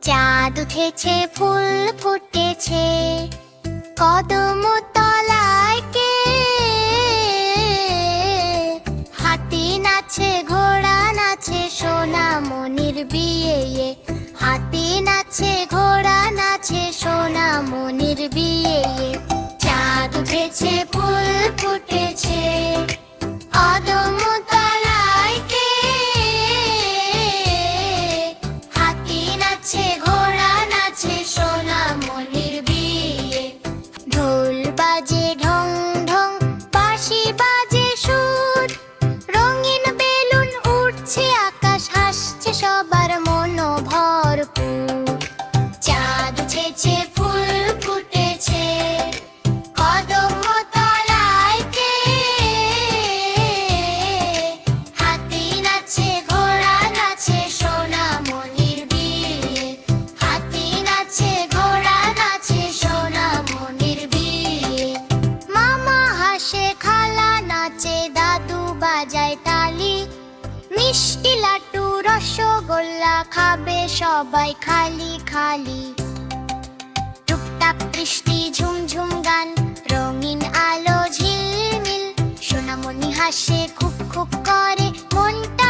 চাঁদ উঠেছে, ফুল ফুটেছে, কদম তলায় কে? হাতি নাচে, ঘোড়া নাচে, সোনামণির বিয়ে। হাতি নাচে, ঘোড়া নাচে, সোনামণির বিয়ে। চাঁদ উঠেছে, ফুল ফুটেছে, কদম তলায় কে? হাতি নাচে, ঘোড়া নাচে, সোনামণির বিয়ে। ঢোল বাজে ঢং ঢং, বাঁশি বাজে সুর, রঙিন বেলুন উড়ছে আকাশ, হাসছে সবার মন ভরপুর। চাঁদ উঠেছে, ফুল ফুটেছে, কদম তলায় কে? হাতি নাচে, ঘোড়া নাচে, সোনামণির বিয়ে। হাতি নাচে, ঘোড়া নাচে, সোনামণির বিয়ে। মামা হাসে, খালা নাচে, দাদু বাজায় তালি, মিষ্টি লাড্ডু রসগোল্লা খাবে সবাই খালি খালি। টুকটাক বৃষ্টি, ঝুমঝুম গান, রঙিন আলো ঝিলমিল, সোনামণি হাসে, খুব খুব করে, মনটা